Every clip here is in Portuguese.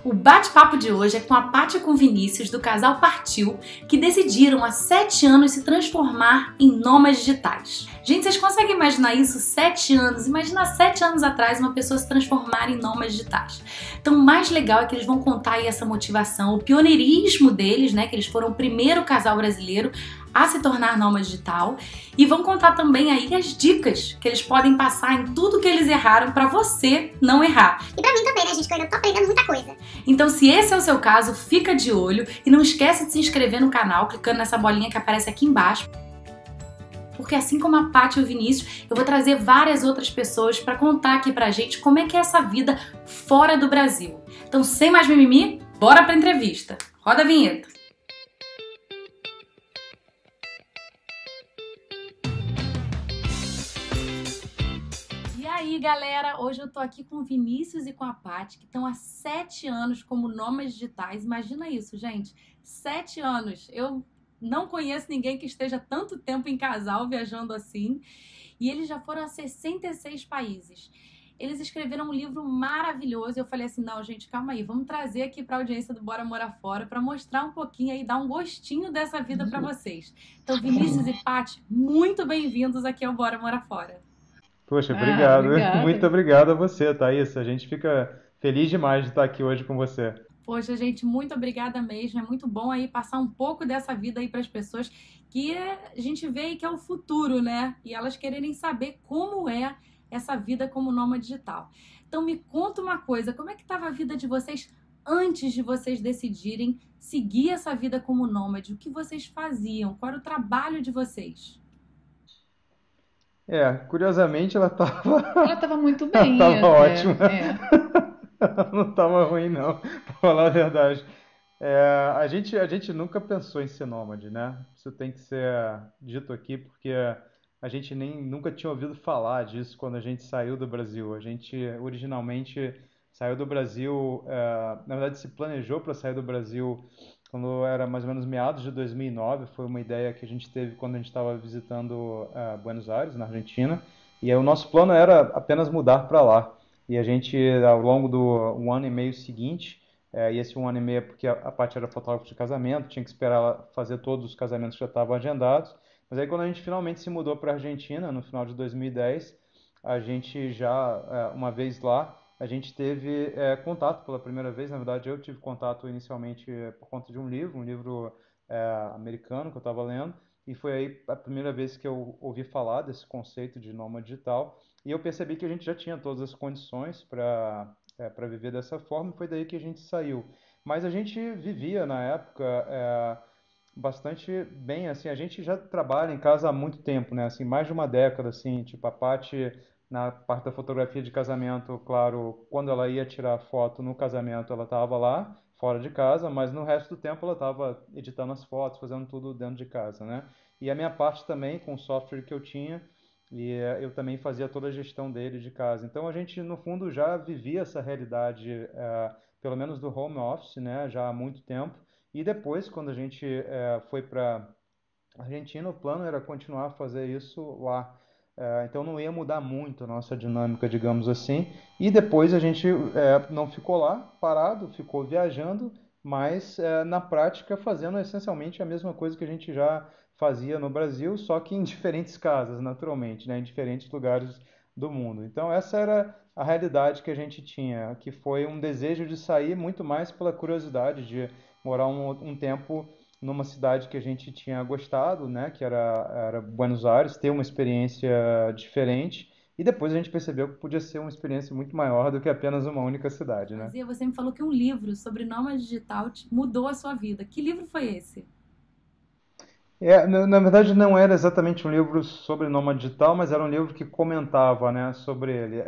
O bate-papo de hoje é com a Paty e com o Vinícius, do casal Partiu, que decidiram há 7 anos se transformar em nômades digitais. Gente, vocês conseguem imaginar isso? 7 anos? Imagina 7 anos atrás uma pessoa se transformar em nômades digitais. Então, o mais legal é que eles vão contar aí essa motivação, o pioneirismo deles, né? Que eles foram o primeiro casal brasileiro a se tornar nômade digital, e vão contar também aí as dicas que eles podem passar em tudo que eles erraram para você não errar. E pra mim também, né, gente? Que eu ainda tô aprendendo muita coisa. Então, se esse é o seu caso, fica de olho e não esquece de se inscrever no canal, clicando nessa bolinha que aparece aqui embaixo. Porque assim como a Paty e o Vinícius, eu vou trazer várias outras pessoas para contar aqui pra gente como é que é essa vida fora do Brasil. Então, sem mais mimimi, bora pra entrevista. Roda a vinheta. E aí, galera, hoje eu tô aqui com o Vinícius e com a Paty, que estão há 7 anos como nômades digitais. Imagina isso, gente, 7 anos. Eu não conheço ninguém que esteja tanto tempo em casal viajando assim. E eles já foram a 66 países. Eles escreveram um livro maravilhoso e eu falei assim, não, gente, calma aí, vamos trazer aqui para a audiência do Bora Morar Fora para mostrar um pouquinho aí, dar um gostinho dessa vida para vocês. Então, Vinícius e Paty, muito bem-vindos aqui ao Bora Morar Fora. Poxa, obrigado. Obrigada. Muito obrigado a você, Thaís. A gente fica feliz demais de estar aqui hoje com você. Poxa, gente, muito obrigada mesmo. É muito bom aí passar um pouco dessa vida aí para as pessoas que a gente vê aí que é o futuro, né? E elas quererem saber como é essa vida como nômade digital. Então me conta uma coisa, como é que estava a vida de vocês antes de vocês decidirem seguir essa vida como nômade? O que vocês faziam? Qual era o trabalho de vocês? Curiosamente ela Ela estava muito bem tava até. ótima. Ela não tava ruim não, pra falar a verdade. A gente nunca pensou em ser nômade, né? Isso tem que ser dito aqui porque a gente nem nunca tinha ouvido falar disso quando a gente saiu do Brasil. A gente originalmente saiu do Brasil, na verdade se planejou para sair do Brasil quando era mais ou menos meados de 2009. Foi uma ideia que a gente teve quando a gente estava visitando Buenos Aires, na Argentina. E aí, o nosso plano era apenas mudar para lá. E a gente, ao longo do 1 ano e meio seguinte, e esse 1 ano e meio é porque a Paty era fotógrafa de casamento, tinha que esperar ela fazer todos os casamentos que já estavam agendados. Mas aí, quando a gente finalmente se mudou para a Argentina, no final de 2010, a gente já, uma vez lá, a gente teve contato pela primeira vez. Na verdade, eu tive contato inicialmente por conta de um livro americano que eu estava lendo, e foi aí a primeira vez que eu ouvi falar desse conceito de nômade digital, e eu percebi que a gente já tinha todas as condições para viver dessa forma, e foi daí que a gente saiu. Mas a gente vivia na época bastante bem, assim. A gente já trabalha em casa há muito tempo, né? Assim, mais de uma década, assim. Tipo, a Paty na parte da fotografia de casamento, claro, quando ela ia tirar foto no casamento, ela estava lá, fora de casa, mas no resto do tempo ela estava editando as fotos, fazendo tudo dentro de casa, né? E a minha parte também, com o software que eu tinha, e eu também fazia toda a gestão dele de casa. Então a gente, no fundo, já vivia essa realidade, pelo menos do home office, né? Já há muito tempo. E depois, quando a gente foi para Argentina, o plano era continuar a fazer isso lá. Então não ia mudar muito a nossa dinâmica, digamos assim. E depois a gente não ficou lá parado, ficou viajando, mas na prática fazendo essencialmente a mesma coisa que a gente já fazia no Brasil, só que em diferentes casas, naturalmente, né? Em diferentes lugares do mundo. Então essa era a realidade que a gente tinha, que foi um desejo de sair muito mais pela curiosidade de morar um tempo numa cidade que a gente tinha gostado, né, que era Buenos Aires, ter uma experiência diferente, e depois a gente percebeu que podia ser uma experiência muito maior do que apenas uma única cidade, né? Fazia, você me falou que um livro sobre nômade digital mudou a sua vida. Que livro foi esse? Na verdade não era exatamente um livro sobre nômade digital, mas era um livro que comentava, né, sobre ele.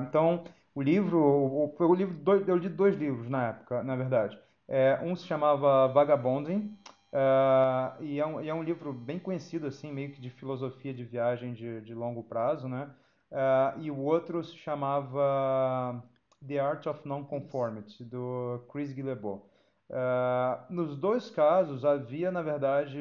Então, o livro, eu li 2 livros na época, na verdade. Um se chamava Vagabonding, e é um livro bem conhecido, assim, meio que de filosofia de viagem de longo prazo, né? E o outro se chamava The Art of Nonconformity, do Chris Guillebeau. Nos 2 casos havia, na verdade,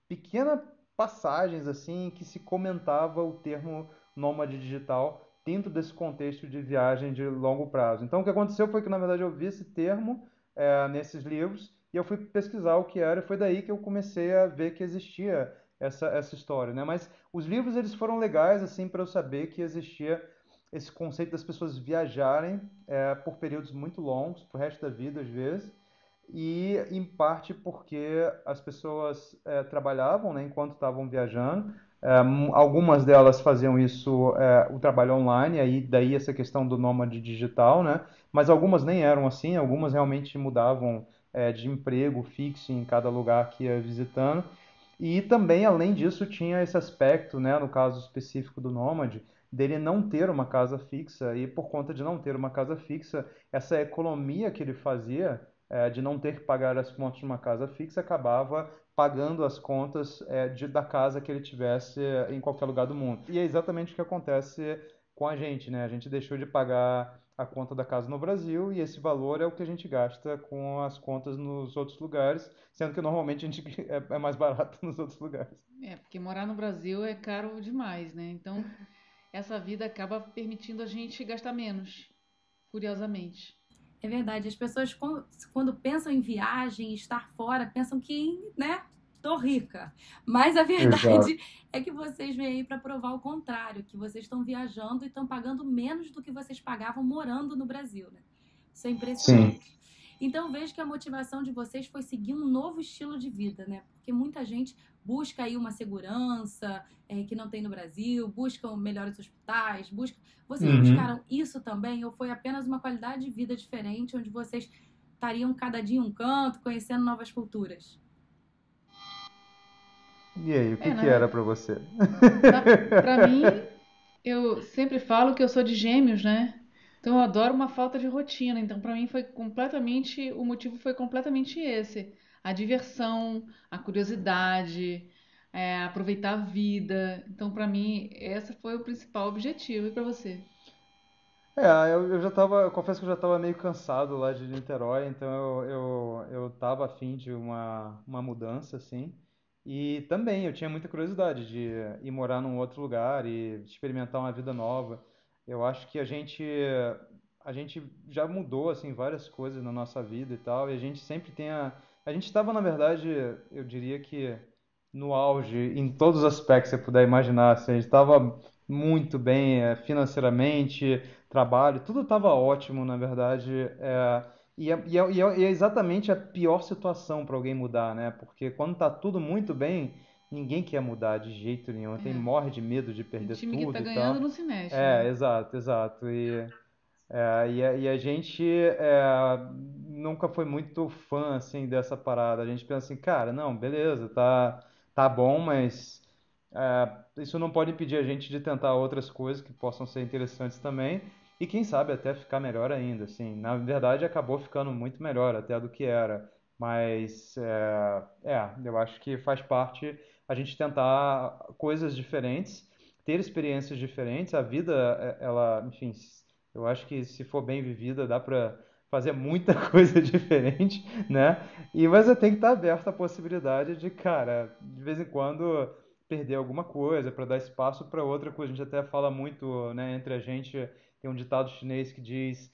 pequenas passagens assim que se comentava o termo nômade digital, dentro desse contexto de viagem de longo prazo. Então, o que aconteceu foi que, na verdade, eu vi esse termo nesses livros e eu fui pesquisar o que era, e foi daí que eu comecei a ver que existia essa história, né? Mas os livros, eles foram legais, assim, para eu saber que existia esse conceito das pessoas viajarem por períodos muito longos, pro resto da vida, às vezes, e em parte porque as pessoas trabalhavam, né, enquanto estavam viajando. Algumas delas faziam isso, o trabalho online, aí daí essa questão do nômade digital, né? Mas algumas nem eram assim, algumas realmente mudavam de emprego fixo em cada lugar que ia visitando. E também, além disso, tinha esse aspecto, né, no caso específico do nômade, dele não ter uma casa fixa, e por conta de não ter uma casa fixa, essa economia que ele fazia, de não ter que pagar as contas de uma casa fixa, acabava pagando as contas da casa que ele tivesse em qualquer lugar do mundo. E é exatamente o que acontece com a gente, né? A gente deixou de pagar a conta da casa no Brasil e esse valor é o que a gente gasta com as contas nos outros lugares, sendo que normalmente a gente é mais barato nos outros lugares. Porque morar no Brasil é caro demais, né? Então, essa vida acaba permitindo a gente gastar menos, curiosamente. É verdade, as pessoas quando pensam em viagem, estar fora, pensam que, né, tô rica. Mas a Exato. verdade é que vocês vêm aí para provar o contrário, que vocês estão viajando e estão pagando menos do que vocês pagavam morando no Brasil, né? Isso é Sim. impressionante. Então eu vejo que a motivação de vocês foi seguir um novo estilo de vida, né? Porque muita gente busca aí uma segurança que não tem no Brasil, buscam melhores hospitais, buscam. Vocês Uhum. buscaram isso também ou foi apenas uma qualidade de vida diferente, onde vocês estariam cada dia em um canto, conhecendo novas culturas? E aí, o que É, que na, era pra você? pra mim, eu sempre falo que eu sou de gêmeos, né? Então eu adoro uma falta de rotina. Então pra mim foi completamente, o motivo foi completamente esse. A diversão, a curiosidade, aproveitar a vida. Então pra mim esse foi o principal objetivo. E pra você? Eu já tava, eu confesso que eu já tava meio cansado lá de Niterói, então eu tava afim de uma mudança, assim. E também eu tinha muita curiosidade de ir morar num outro lugar e experimentar uma vida nova. Eu acho que a gente já mudou, assim, várias coisas na nossa vida e tal, e a gente sempre a gente estava, na verdade, eu diria que no auge, em todos os aspectos que você puder imaginar, assim, a gente estava muito bem, financeiramente, trabalho, tudo estava ótimo, na verdade. E é exatamente a pior situação para alguém mudar, né? Porque quando tá tudo muito bem, ninguém quer mudar de jeito nenhum. Tem É, morre de medo de um perder time que tá tudo e ganhando tal. não se mexe, né? Exato, exato. E a gente nunca foi muito fã assim dessa parada. A gente pensa assim, cara, não, beleza, tá bom, mas isso não pode impedir a gente de tentar outras coisas que possam ser interessantes também. E quem sabe até ficar melhor ainda, assim. Na verdade, acabou ficando muito melhor até do que era. Mas eu acho que faz parte a gente tentar coisas diferentes, ter experiências diferentes. A vida, ela, enfim, eu acho que se for bem vivida, dá pra fazer muita coisa diferente, né? Mas eu tenho que estar aberto à possibilidade de, cara, de vez em quando perder alguma coisa para dar espaço para outra coisa. A gente até fala muito, né, entre a gente, tem um ditado chinês que diz,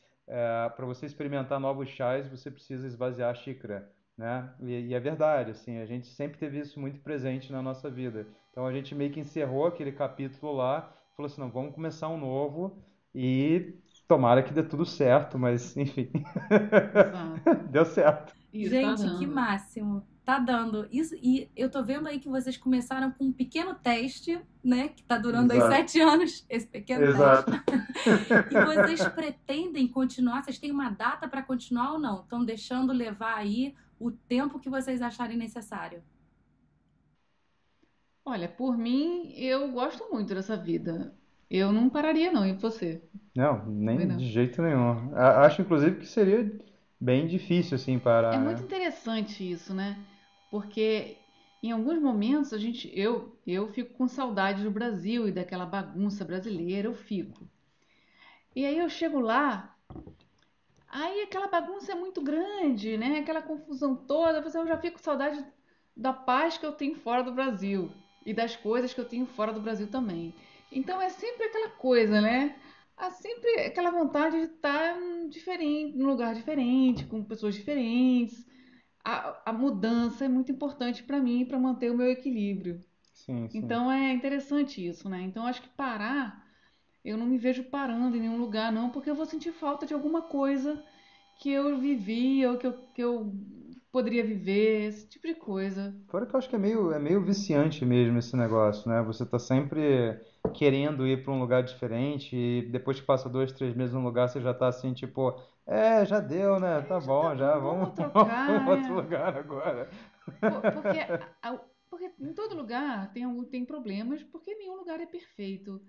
para você experimentar novos chás, você precisa esvaziar a xícara, né? E é verdade, assim, a gente sempre teve isso muito presente na nossa vida. Então a gente meio que encerrou aquele capítulo lá, falou assim, não, vamos começar um novo e tomara que dê tudo certo, mas enfim, Exato. deu certo. Isso tá Gente, que dando. máximo. Tá dando. Isso, e eu tô vendo aí que vocês começaram com um pequeno teste, né? Que tá durando aí Exato, 7 anos, esse pequeno teste. exato. E vocês pretendem continuar? Vocês têm uma data para continuar ou não? Estão deixando levar aí o tempo que vocês acharem necessário? Olha, por mim, eu gosto muito dessa vida. Eu não pararia, não. E você? Não, Também nem não. de jeito nenhum. Acho inclusive que seria bem difícil assim É parar, muito né? interessante isso, né? Porque em alguns momentos eu fico com saudade do Brasil e daquela bagunça brasileira, eu fico. E aí eu chego lá, aí aquela bagunça é muito grande, né? Aquela confusão toda, eu já fico com saudade da paz que eu tenho fora do Brasil e das coisas que eu tenho fora do Brasil também. Então é sempre aquela coisa, né? há sempre aquela vontade de estar diferente, num lugar diferente, com pessoas diferentes. A mudança é muito importante para mim, para manter o meu equilíbrio. Sim, sim. Então é interessante isso, né? Então acho que parar, eu não me vejo parando em nenhum lugar, não, porque eu vou sentir falta de alguma coisa que eu vivi ou que eu poderia viver, esse tipo de coisa. Fora que eu acho que é meio viciante mesmo esse negócio, né? Você tá sempre querendo ir para um lugar diferente e depois que passa 2, 3 meses num lugar, você já tá assim, tipo, já deu, né? Tá É, já tá bom, já, bom, vamos, vamos vamos para trocar, outro é. lugar agora. Porque, porque em todo lugar tem problemas, porque nenhum lugar é perfeito.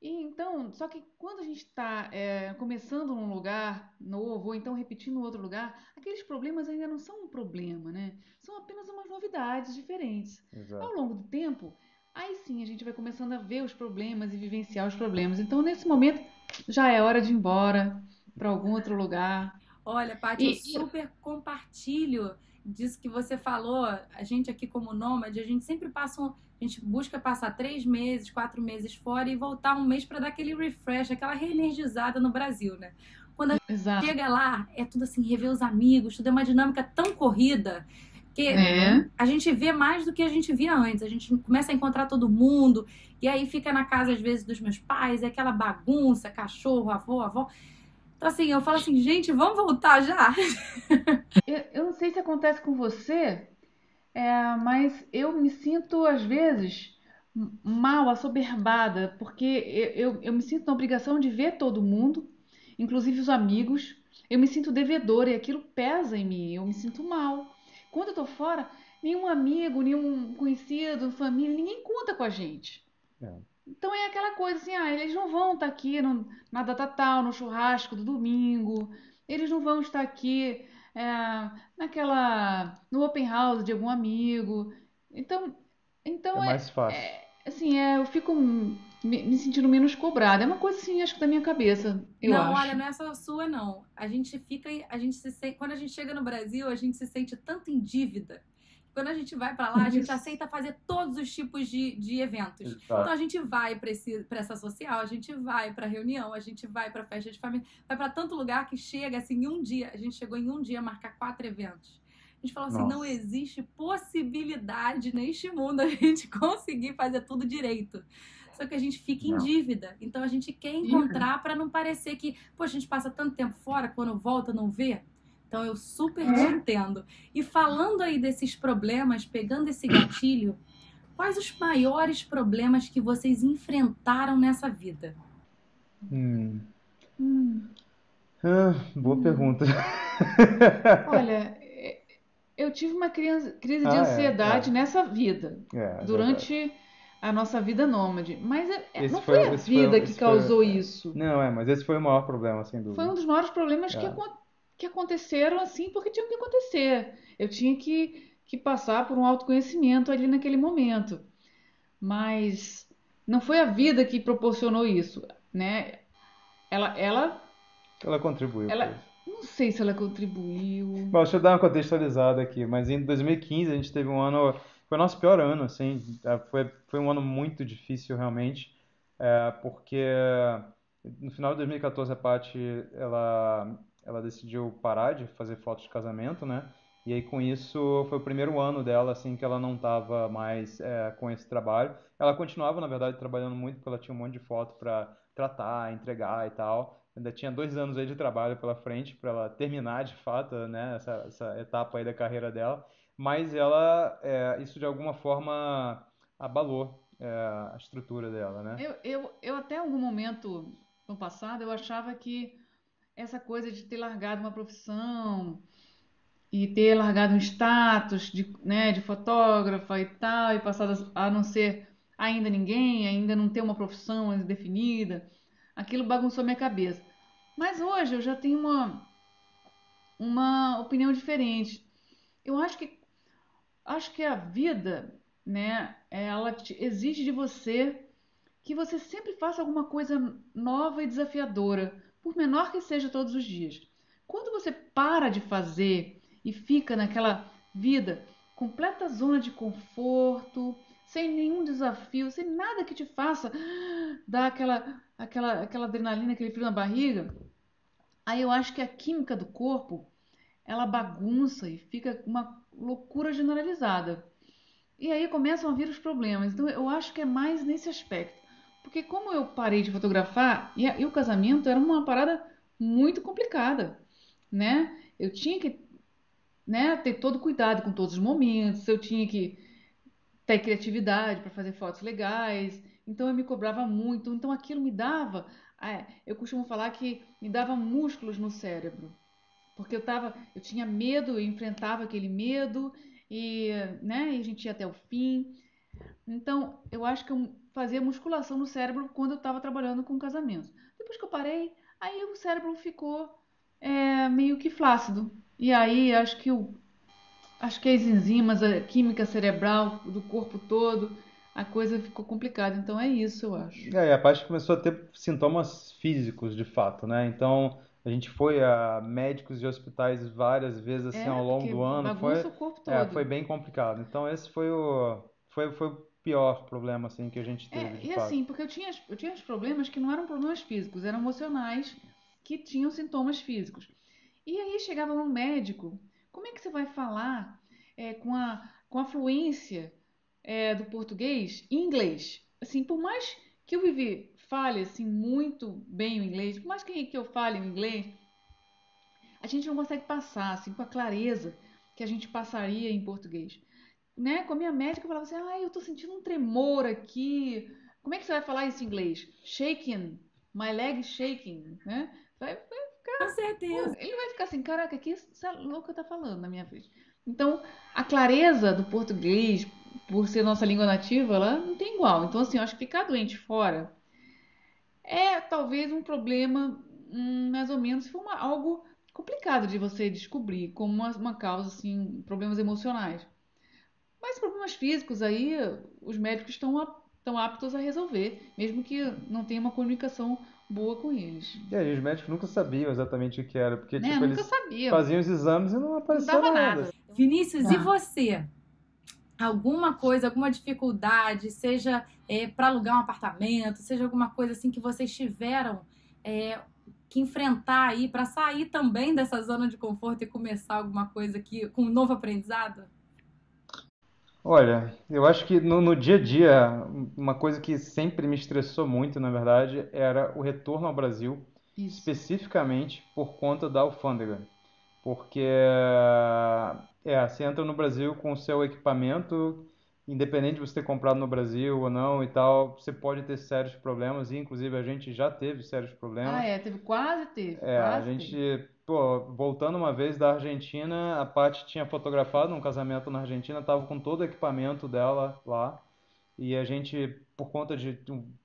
E então, só que quando a gente está começando num lugar novo, ou então repetindo outro lugar, aqueles problemas ainda não são um problema, né? São apenas umas novidades diferentes. Ao Exato. longo do tempo, aí sim a gente vai começando a ver os problemas e vivenciar os problemas. Então, nesse momento, já é hora de ir embora para algum outro lugar. Olha, Paty, eu E, super compartilho disso que você falou. A gente aqui como nômade, a gente sempre a gente busca passar 3 meses, 4 meses fora e voltar um mês para dar aquele refresh, aquela reenergizada no Brasil, né? Quando a gente exato. chega lá, é tudo assim, rever os amigos, tudo é uma dinâmica tão corrida que É, a gente vê mais do que a gente via antes. A gente começa a encontrar todo mundo, e aí fica na casa, às vezes, dos meus pais, é aquela bagunça, cachorro, avô, avó. Então, assim, eu falo assim, gente, vamos voltar já? eu não sei se acontece com você, mas eu me sinto, às vezes, mal, assoberbada, porque eu me sinto na obrigação de ver todo mundo, inclusive os amigos. Eu me sinto devedora e aquilo pesa em mim, eu me sinto mal. Quando eu tô fora, nenhum amigo, nenhum conhecido, família, ninguém conta com a gente. É. Então é aquela coisa assim, eles não vão estar aqui na data tal, no churrasco do domingo, eles não vão estar aqui no open house de algum amigo. Então, É então mais fácil. assim, eu fico me sentindo menos cobrada. É uma coisa assim, acho que da minha cabeça, eu Não, olha, acho. não é só sua, não. Quando a gente chega no Brasil, a gente se sente tanto em dívida. Quando a gente vai pra lá, a gente Isso. aceita fazer todos os tipos de eventos. Então a Exato. gente vai pra essa social, a gente vai pra reunião, a gente vai pra festa de família, vai pra tanto lugar que chega assim em um dia. A gente chegou em um dia a marcar 4 eventos. A gente falou assim, não Nossa. existe possibilidade neste mundo a gente conseguir fazer tudo direito. Só que a gente fica em Não. dívida. Então a gente quer encontrar para não parecer que, pô, a gente passa tanto tempo fora, quando volta não vê. Então eu super te entendo. E falando aí desses problemas, pegando esse gatilho, quais os maiores problemas que vocês enfrentaram nessa vida? Hum. Hum, Boa hum. pergunta. Olha, eu tive uma crise de Ah, ansiedade nessa vida, é verdade. durante a nossa vida nômade. Mas Esse não foi foi, a esse foi, vida que esse foi, causou isso. não, mas esse foi o maior problema, sem Foi um dúvida. dos maiores problemas É. que aconteceram assim, porque tinham que acontecer. Eu tinha que passar por um autoconhecimento ali naquele momento. Mas não foi a vida que proporcionou isso, né? Ela, ela, Ela contribuiu para ela, isso. não sei se ela contribuiu. Bom, deixa eu dar uma contextualizada aqui, mas em 2015 a gente teve um ano, foi o nosso pior ano, assim, foi um ano muito difícil realmente, porque no final de 2014 a Paty, ela decidiu parar de fazer fotos de casamento, né? E aí com isso foi o primeiro ano dela, assim, que ela não estava mais com esse trabalho. Ela continuava, na verdade, trabalhando muito, porque ela tinha um monte de foto para tratar, entregar e tal. Ainda tinha 2 anos aí de trabalho pela frente para ela terminar de fato, né, essa etapa aí da carreira dela. Mas isso de alguma forma abalou, a estrutura dela, né? Eu até algum momento no passado eu achava que essa coisa de ter largado uma profissão e ter largado um status de fotógrafa e tal, e passado a não ser ainda ninguém, ainda não ter uma profissão ainda definida, aquilo bagunçou minha cabeça. Mas hoje eu já tenho uma opinião diferente. Eu acho que a vida, né, ela exige de você que você sempre faça alguma coisa nova e desafiadora, por menor que seja todos os dias. Quando você para de fazer e fica naquela vida completa zona de conforto, sem nenhum desafio, sem nada que te faça dar aquela adrenalina, aquele frio na barriga, aí eu acho que a química do corpo, ela bagunça e fica uma loucura generalizada. E aí começam a vir os problemas. Então eu acho que é mais nesse aspecto. Porque como eu parei de fotografar e o casamento era uma parada muito complicada, né? Eu tinha que, né, ter todo cuidado com todos os momentos, eu tinha que ter criatividade para fazer fotos legais. Então eu me cobrava muito. Então aquilo me dava, eu costumo falar que me dava músculos no cérebro, porque eu tinha medo, eu enfrentava aquele medo e, né, e a gente ia até o fim. Então, eu acho que eu fazia musculação no cérebro quando eu estava trabalhando com casamento. Depois que eu parei, aí o cérebro ficou meio que flácido. E aí acho que as enzimas, a química cerebral do corpo todo, a coisa ficou complicada. Então é isso, eu acho. E a parte começou a ter sintomas físicos, de fato, né? Então, a gente foi a médicos e hospitais várias vezes, assim, ao longo Porque do ano. bagunça o corpo Foi todo. bem complicado. Então, esse foi o pior problema, assim, que a gente teve, de E fato. assim, porque eu tinha os problemas que não eram problemas físicos, eram emocionais, que tinham sintomas físicos. E aí chegava um médico, como é que você vai falar com a fluência do português em inglês? Assim, por mais que o Vivi fale assim, muito bem o inglês, por mais que eu fale o inglês, a gente não consegue passar assim, com a clareza que a gente passaria em português. Né? Com a minha médica, eu falava assim, eu tô sentindo um tremor aqui. Como é que você vai falar isso em inglês? Shaking, my leg is shaking, né? Com certeza. Ele vai ficar assim, caraca, que essa louca tá falando na minha frente. Então, a clareza do português, por ser nossa língua nativa, ela não tem igual. Então, assim, eu acho que ficar doente fora é talvez um problema, mais ou menos, se for algo complicado de você descobrir, como uma causa, assim, problemas emocionais. Mas problemas físicos aí, os médicos estão aptos a resolver, mesmo que não tenha uma comunicação boa com eles. E aí, os médicos nunca sabiam exatamente o que era, porque, Né? tipo, Nunca eles sabiam. faziam os exames e não Não aparecia dava nada. nada. Vinícius, e Tá. você? Alguma coisa, alguma dificuldade, seja para alugar um apartamento, seja alguma coisa assim que vocês tiveram que enfrentar aí para sair também dessa zona de conforto e começar alguma coisa aqui com um novo aprendizado? Olha, eu acho que no dia a dia, uma coisa que sempre me estressou muito, na verdade, era o retorno ao Brasil, Isso. especificamente por conta da alfândega. Porque você entra no Brasil com o seu equipamento, independente de você ter comprado no Brasil ou não e tal, você pode ter sérios problemas, e inclusive a gente já teve sérios problemas. A Quase teve. gente, pô, voltando uma vez da Argentina, a Paty tinha fotografado um casamento na Argentina, tava com todo o equipamento dela lá, e a gente, por conta de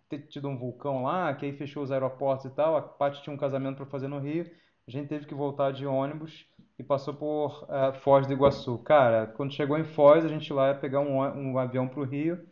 ter tido um vulcão lá, que aí fechou os aeroportos e tal, a Paty tinha um casamento para fazer no Rio, a gente teve que voltar de ônibus e passou por Foz do Iguaçu. Cara, quando chegou em Foz, a gente lá ia pegar um avião para o Rio,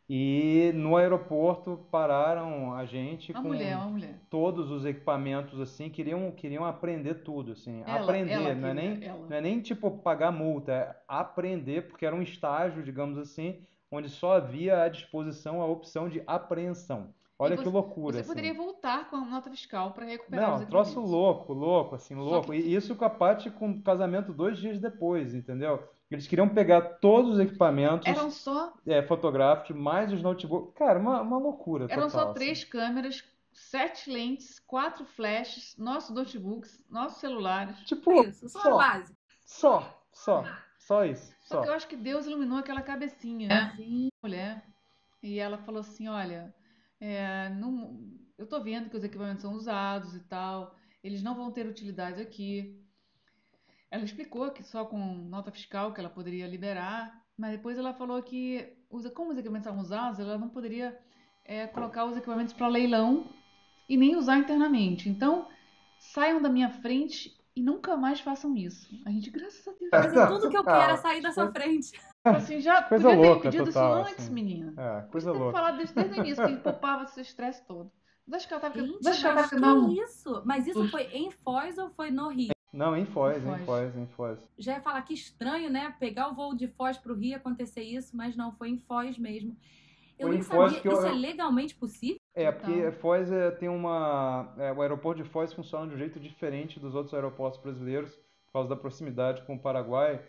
e no aeroporto pararam a gente com Uma mulher. todos os equipamentos assim, queriam aprender tudo assim, Ela aprender, queria, ela. não é nem tipo pagar multa, é aprender, porque era um estágio, digamos assim, onde só havia à disposição a opção de apreensão. E Olha que loucura você poderia assim. voltar com a nota fiscal para recuperar os Não, troço equipamentos. louco, louco, assim, Só louco. que E isso com a Paty com o casamento 2 dias depois, entendeu? Eles queriam pegar todos os eram equipamentos só, fotográficos, mais os notebooks. Cara, uma loucura eram só total, assim. 3 câmeras, 7 lentes, 4 flashes, nossos notebooks, nossos celulares. Tipo, Isso, só a só, base. só isso, Só que eu só. acho que Deus iluminou aquela cabecinha, né? Mulher. E ela falou assim: olha, eu tô vendo que os equipamentos são usados e tal, eles não vão ter utilidade aqui. Ela explicou que só com nota fiscal que ela poderia liberar, mas depois ela falou que, como os equipamentos são usados, ela não poderia colocar os equipamentos para leilão e nem usar internamente. Então, saiam da minha frente e nunca mais façam isso. A gente, graças a Deus. Mas é tudo que eu quero é Ah, sair da sua frente. Assim, já coisa podia ter me louca pedido isso total, antes, assim. menina. Coisa Podia ter me louca. falado desde o início, que poupava esse estresse todo. Gente, Deixa que ela mas tava que isso? Mas isso foi em Foz ou foi no Rio? Não, em Em Foz, em Foz. Foz, em Foz. Já ia falar que estranho, né? Pegar o voo de Foz para o Rio acontecer isso, mas não, foi em Foz mesmo. Eu Foi nem em Foz sabia, que isso é legalmente possível? porque Total. Foz tem o aeroporto de Foz funciona de um jeito diferente dos outros aeroportos brasileiros, por causa da proximidade com o Paraguai.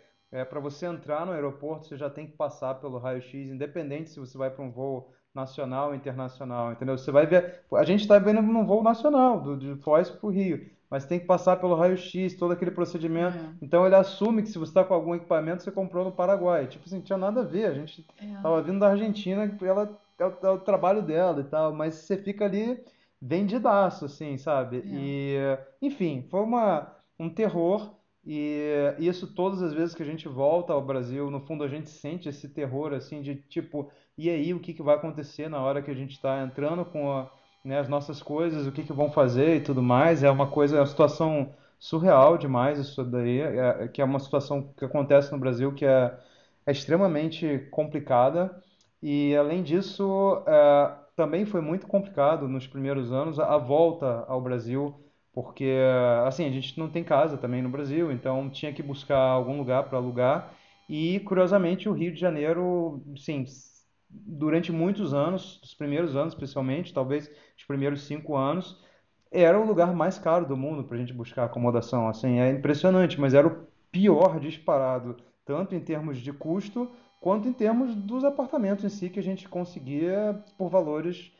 Para você entrar no aeroporto, você já tem que passar pelo raio-x, independente se você vai para um voo nacional ou internacional, entendeu? Você vai ver, a gente está vendo num voo nacional, de Foz para o Rio, mas tem que passar pelo raio-x, todo aquele procedimento. É, Então ele assume que se você está com algum equipamento, você comprou no Paraguai. Tipo assim, não tinha nada a ver. A gente é, tava vindo da Argentina, ela é o trabalho dela e tal, mas você fica ali vendidaço, assim, sabe? é. E, enfim, foi um terror. E isso todas as vezes que a gente volta ao Brasil, no fundo a gente sente esse terror, assim, de tipo, e aí, o que que vai acontecer na hora que a gente está entrando com né, as nossas coisas, o que que vão fazer e tudo mais. É uma situação surreal demais isso daí, que é uma situação que acontece no Brasil que é extremamente complicada. E além disso, também foi muito complicado nos primeiros anos a volta ao Brasil, porque assim, a gente não tem casa também no Brasil, então tinha que buscar algum lugar para alugar. E curiosamente, o Rio de Janeiro, sim, durante muitos anos, os primeiros anos principalmente, talvez os primeiros 5 anos, era o lugar mais caro do mundo para a gente buscar acomodação. Assim, é impressionante, mas era o pior disparado, tanto em termos de custo, quanto em termos dos apartamentos em si, que a gente conseguia por valores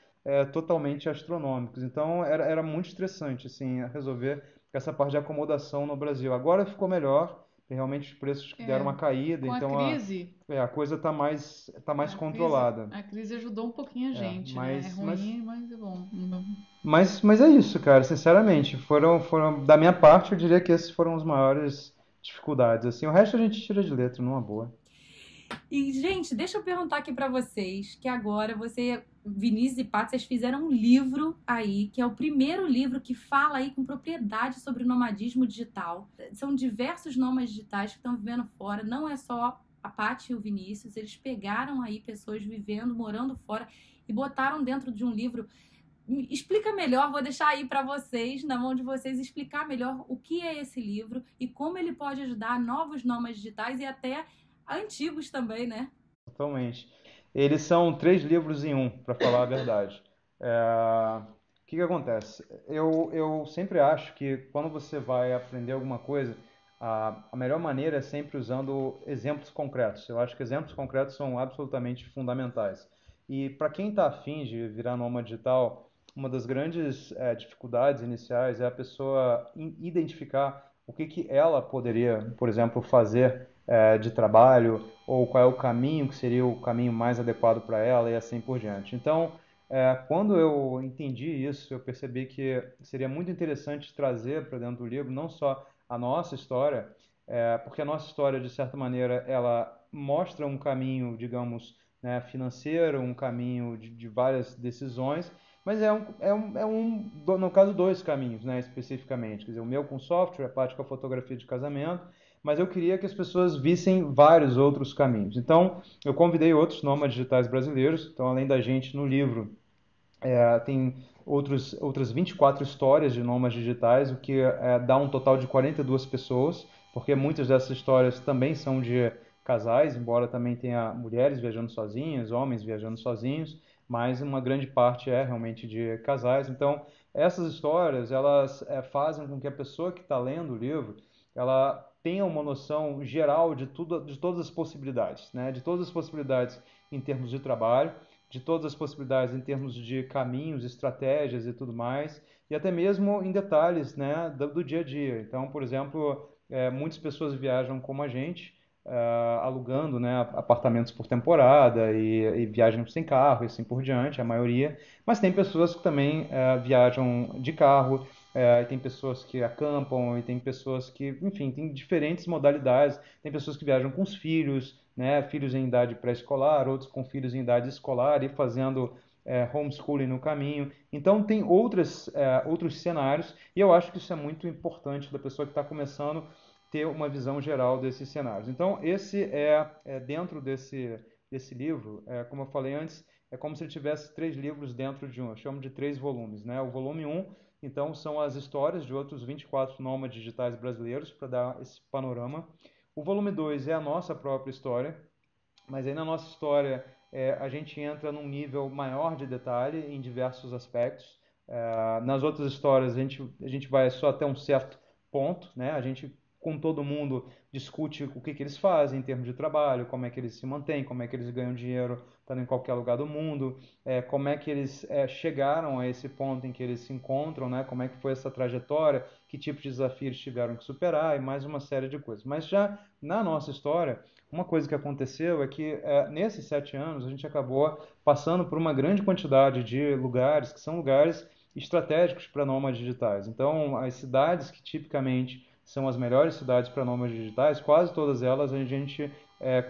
totalmente astronômicos. Então era muito estressante assim, resolver essa parte de acomodação no Brasil. Agora ficou melhor, realmente os preços deram É. uma caída, Com a então crise, a coisa está mais a crise, controlada. a crise ajudou um pouquinho a gente, né? É Mas ruim, mas é bom. mas é isso, cara. Sinceramente, da minha parte, eu diria que esses foram os maiores dificuldades. Assim, o resto a gente tira de letra, numa boa. E, gente, deixa eu perguntar aqui pra vocês, que agora Vinícius e Paty, vocês fizeram um livro aí, que é o primeiro livro que fala aí com propriedade sobre o nomadismo digital. São diversos nômades digitais que estão vivendo fora, não é só a Paty e o Vinícius, eles pegaram aí pessoas vivendo, morando fora e botaram dentro de um livro. Explica melhor, vou deixar aí pra vocês, na mão de vocês, explicar melhor o que é esse livro e como ele pode ajudar novos nômades digitais e até antigos também, né? Totalmente. Eles são 3 livros em um, para falar a verdade. O que que acontece? Eu sempre acho que quando você vai aprender alguma coisa, a melhor maneira é sempre usando exemplos concretos. Eu acho que exemplos concretos são absolutamente fundamentais. E para quem está afim de virar nômade digital, uma das grandes dificuldades iniciais é a pessoa identificar o que que ela poderia, por exemplo, fazer de trabalho, ou qual é o caminho que seria o caminho mais adequado para ela e assim por diante. Então, quando eu entendi isso, eu percebi que seria muito interessante trazer para dentro do livro não só a nossa história, porque a nossa história, de certa maneira, ela mostra um caminho, digamos, né, financeiro, um caminho de várias decisões, mas no caso, 2 caminhos, né, especificamente. Quer dizer, o meu com software, a parte com a fotografia de casamento, mas eu queria que as pessoas vissem vários outros caminhos. Então, eu convidei outros nômades digitais brasileiros. Então, além da gente no livro, tem outras 24 histórias de nômades digitais, o que dá um total de 42 pessoas, porque muitas dessas histórias também são de casais, embora também tenha mulheres viajando sozinhas, homens viajando sozinhos, mas uma grande parte é realmente de casais. Então, essas histórias, elas fazem com que a pessoa que está lendo o livro, ela tenha uma noção geral de tudo, de todas as possibilidades, né? De todas as possibilidades em termos de trabalho, de todas as possibilidades em termos de caminhos, estratégias e tudo mais, e até mesmo em detalhes, né, do dia a dia. Então, por exemplo, muitas pessoas viajam como a gente, alugando, né, apartamentos por temporada e viajam sem carro e assim por diante, a maioria. Mas tem pessoas que também viajam de carro, e tem pessoas que acampam, e tem pessoas que, enfim, tem diferentes modalidades. Tem pessoas que viajam com os filhos, né, filhos em idade pré-escolar, outros com filhos em idade escolar e fazendo homeschooling no caminho. Então tem outros cenários e eu acho que isso é muito importante da pessoa que está começando ter uma visão geral desses cenários. Então esse dentro desse livro, como eu falei antes, é como se ele tivesse 3 livros dentro de um. Eu chamo de 3 volumes, né? O volume 1 Então, são as histórias de outros 24 nômades digitais brasileiros para dar esse panorama. O volume 2 é a nossa própria história, mas aí na nossa história a gente entra num nível maior de detalhe em diversos aspectos. Nas outras histórias a gente vai só até um certo ponto, né? A gente com todo mundo discute o que eles fazem em termos de trabalho, como é que eles se mantêm, como é que eles ganham dinheiro estando em qualquer lugar do mundo, como é que eles chegaram a esse ponto em que eles se encontram, né? Como é que foi essa trajetória, que tipo de desafios tiveram que superar e mais uma série de coisas. Mas já na nossa história, uma coisa que aconteceu é que nesses 7 anos a gente acabou passando por uma grande quantidade de lugares que são lugares estratégicos para nômades digitais. Então, as cidades que tipicamente são as melhores cidades para nômades digitais, quase todas elas a gente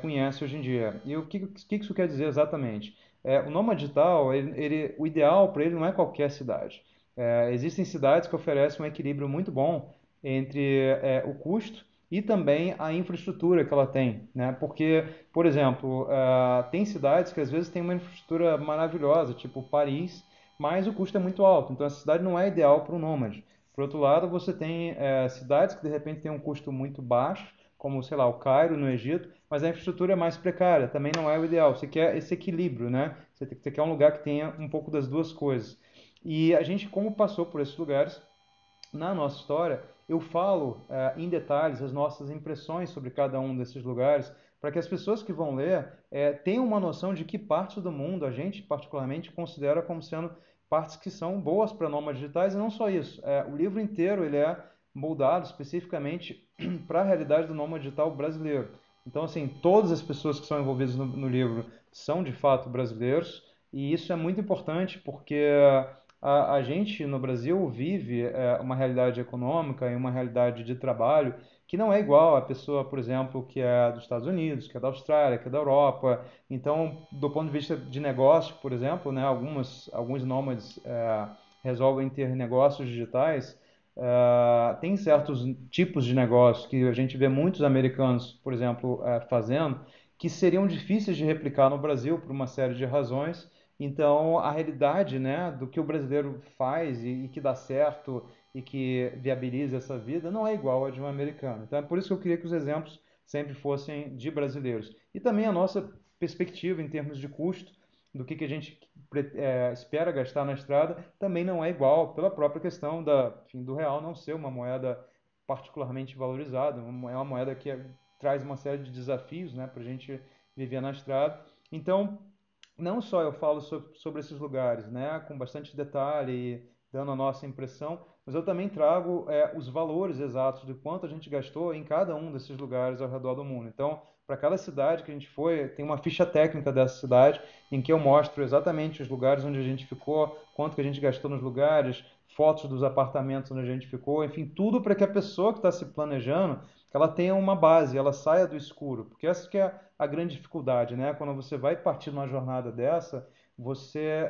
conhece hoje em dia. E o que isso quer dizer exatamente? O nômade digital, o ideal para ele não é qualquer cidade. Existem cidades que oferecem um equilíbrio muito bom entre o custo e também a infraestrutura que ela tem, né? Porque, por exemplo, tem cidades que às vezes têm uma infraestrutura maravilhosa, tipo Paris, mas o custo é muito alto, então essa cidade não é ideal para um nômade. Por outro lado, você tem cidades que de repente têm um custo muito baixo, como, sei lá, o Cairo, no Egito, mas a infraestrutura é mais precária, também não é o ideal. Você quer esse equilíbrio, né? Você quer um lugar que tenha um pouco das duas coisas. E a gente, como passou por esses lugares, na nossa história, eu falo em detalhes as nossas impressões sobre cada um desses lugares, para que as pessoas que vão ler tenham uma noção de que partes do mundo a gente, particularmente, considera como sendo partes que são boas para nômades digitais, e não só isso. O livro inteiro ele é moldado especificamente para a realidade do nômade digital brasileiro. Então, assim, todas as pessoas que são envolvidas no livro são, de fato, brasileiros, e isso é muito importante porque a gente no Brasil vive uma realidade econômica e uma realidade de trabalho que não é igual à pessoa, por exemplo, que é dos Estados Unidos, que é da Austrália, que é da Europa. Então, do ponto de vista de negócio, por exemplo, né, alguns nômades resolvem ter negócios digitais. Tem certos tipos de negócios que a gente vê muitos americanos, por exemplo, fazendo, que seriam difíceis de replicar no Brasil por uma série de razões. Então, a realidade, né, do que o brasileiro faz e que dá certo e que viabiliza essa vida não é igual a de um americano. Então, é por isso que eu queria que os exemplos sempre fossem de brasileiros. E também a nossa perspectiva em termos de custo, do que a gente espera gastar na estrada, também não é igual, pela própria questão enfim, do real não ser uma moeda particularmente valorizada, é uma moeda que traz uma série de desafios, né, para a gente viver na estrada. Então, não só eu falo sobre esses lugares, né, com bastante detalhe e dando a nossa impressão, mas eu também trago os valores exatos de quanto a gente gastou em cada um desses lugares ao redor do mundo. Então, para cada cidade que a gente foi, tem uma ficha técnica dessa cidade em que eu mostro exatamente os lugares onde a gente ficou, quanto que a gente gastou nos lugares, fotos dos apartamentos onde a gente ficou, enfim, tudo para que a pessoa que está se planejando, que ela tenha uma base, ela saia do escuro, porque essa que é a grande dificuldade, né? Quando você vai partir numa jornada dessa, você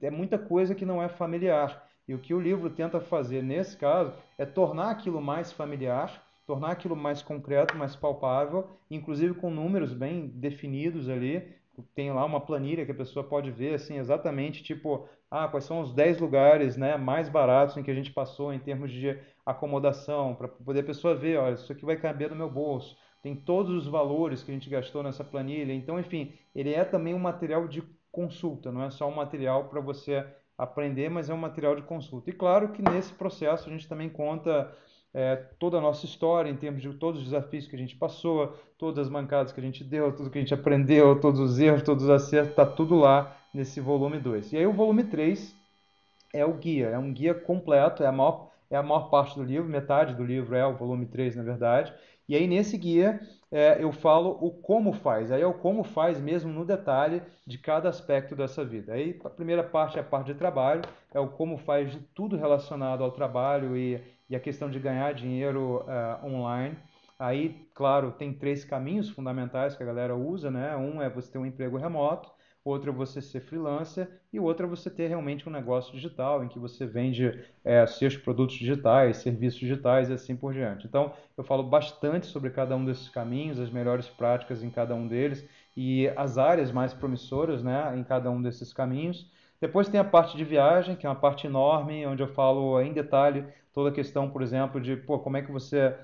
é muita coisa que não é familiar. E o que o livro tenta fazer nesse caso é tornar aquilo mais familiar, tornar aquilo mais concreto, mais palpável, inclusive com números bem definidos ali. Tem lá uma planilha que a pessoa pode ver assim exatamente, tipo, quais são os 10 lugares, né, mais baratos em que a gente passou em termos de acomodação, para poder a pessoa ver, olha, isso aqui vai caber no meu bolso. Tem todos os valores que a gente gastou nessa planilha. Então, enfim, ele é também um material de consulta, não é só um material para você aprender, mas é um material de consulta. E claro que nesse processo a gente também conta toda a nossa história em termos de todos os desafios que a gente passou, todas as mancadas que a gente deu, tudo que a gente aprendeu, todos os erros, todos os acertos, está tudo lá nesse volume 2. E aí o volume 3 é o guia, é um guia completo, é a maior parte do livro, metade do livro é o volume 3, na verdade. E aí nesse guia eu falo o como faz, aí é o como faz mesmo no detalhe de cada aspecto dessa vida. Aí a primeira parte é a parte de trabalho, é o como faz de tudo relacionado ao trabalho e a questão de ganhar dinheiro online. Aí, claro, tem 3 caminhos fundamentais que a galera usa, né? Um é você ter um emprego remoto, outro é você ser freelancer e o outro é você ter realmente um negócio digital em que você vende seus produtos digitais, serviços digitais e assim por diante. Então, eu falo bastante sobre cada um desses caminhos, as melhores práticas em cada um deles e as áreas mais promissoras, né, em cada um desses caminhos. Depois tem a parte de viagem, que é uma parte enorme, onde eu falo em detalhe toda a questão, por exemplo, de pô, como é que você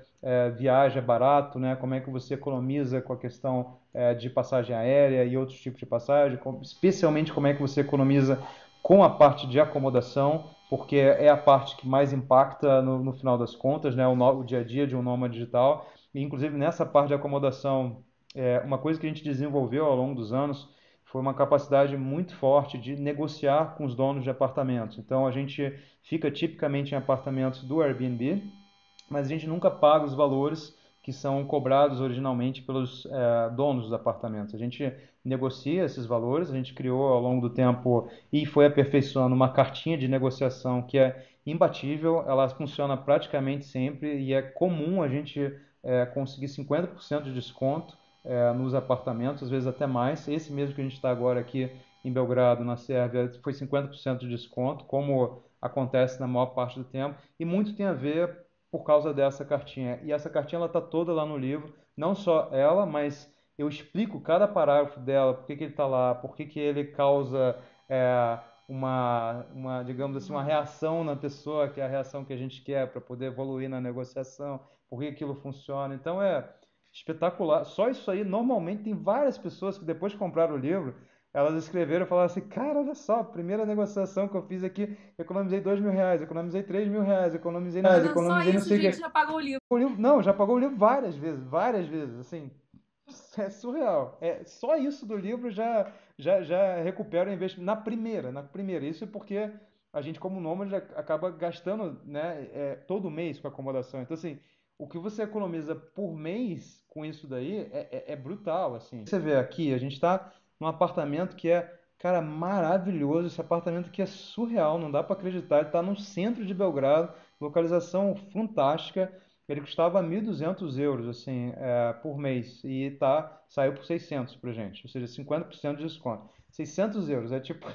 viaja barato, né? Como é que você economiza com a questão de passagem aérea e outros tipos de passagem, especialmente como é que você economiza com a parte de acomodação, porque é a parte que mais impacta no final das contas, né? O dia a dia de um nômade digital. E, inclusive, nessa parte de acomodação, uma coisa que a gente desenvolveu ao longo dos anos foi uma capacidade muito forte de negociar com os donos de apartamentos. Então, a gente fica tipicamente em apartamentos do Airbnb, mas a gente nunca paga os valores que são cobrados originalmente pelos donos dos apartamentos. A gente negocia esses valores, a gente criou ao longo do tempo e foi aperfeiçoando uma cartinha de negociação que é imbatível, ela funciona praticamente sempre e é comum a gente conseguir 50% de desconto nos apartamentos, às vezes até mais. Esse mesmo que a gente está agora aqui em Belgrado, na Sérvia, foi 50% de desconto, como acontece na maior parte do tempo, e muito tem a ver por causa dessa cartinha. E essa cartinha ela está toda lá no livro, não só ela, mas eu explico cada parágrafo dela, por que que ele está lá, por que que ele causa digamos assim, uma reação na pessoa, que é a reação que a gente quer para poder evoluir na negociação, por que aquilo funciona. Então é espetacular. Só isso aí, normalmente tem várias pessoas que depois que compraram o livro, elas escreveram e falaram assim, cara, olha só, a primeira negociação que eu fiz aqui, economizei R$ 2.000, economizei R$ 3.000, Olha só economizei não isso, sei o gente, quê. já pagou o livro. Não, já pagou o livro várias vezes, assim, é surreal. Só isso do livro já recupera o investimento na primeira. Isso é porque a gente, como nômade, acaba gastando, né, todo mês com acomodação. Então, assim, o que você economiza por mês com isso daí é brutal, assim. Você vê aqui, a gente está num apartamento que é, cara, maravilhoso. Esse apartamento aqui é surreal, não dá para acreditar. Ele está no centro de Belgrado, localização fantástica. Ele custava 1.200 euros assim, por mês e saiu por 600 pra gente, ou seja, 50% de desconto. 600 euros, é tipo,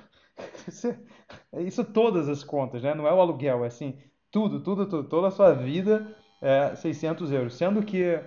é isso todas as contas, né? Não é o aluguel, é assim, tudo, toda a sua vida é 600 euros. Sendo que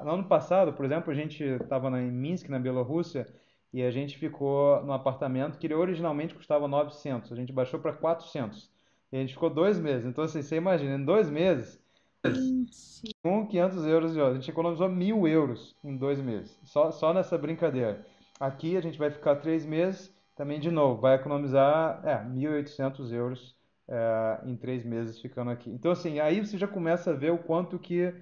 no ano passado, por exemplo, a gente estava em Minsk, na Bielorrússia, e a gente ficou num apartamento que ele originalmente custava 900, a gente baixou para 400. E a gente ficou 2 meses. Então, assim, você imagina, em 2 meses, Gente, com 500 euros de hora. A gente economizou 1.000 euros em 2 meses. Só nessa brincadeira. Aqui a gente vai ficar 3 meses, também de novo, vai economizar 1.800 euros em 3 meses ficando aqui. Então, assim, aí você já começa a ver o quanto que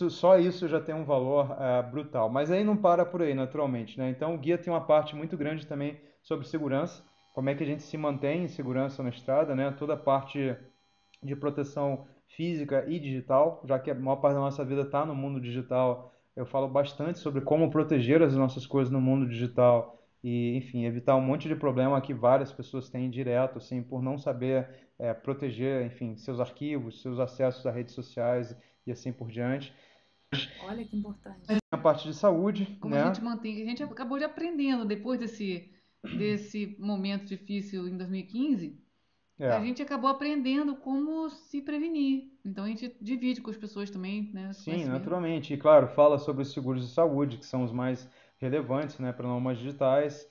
só isso já tem um valor brutal. Mas aí não para por aí, naturalmente, né? Então, o guia tem uma parte muito grande também sobre segurança, como é que a gente se mantém em segurança na estrada, né? Toda a parte de proteção física e digital, já que a maior parte da nossa vida está no mundo digital. Eu falo bastante sobre como proteger as nossas coisas no mundo digital e, enfim, evitar um monte de problema que várias pessoas têm direto, assim, por não saber proteger, enfim, seus arquivos, seus acessos a redes sociais e assim por diante. olha que importante. A parte de saúde, Como a né? gente mantém, a gente acabou de aprendendo depois desse momento difícil em 2015, a É. gente acabou aprendendo como se prevenir. Então a gente divide com as pessoas também, né, esse Sim, conhecimento. naturalmente. E claro, fala sobre os seguros de saúde, que são os mais relevantes, né, para normas digitais.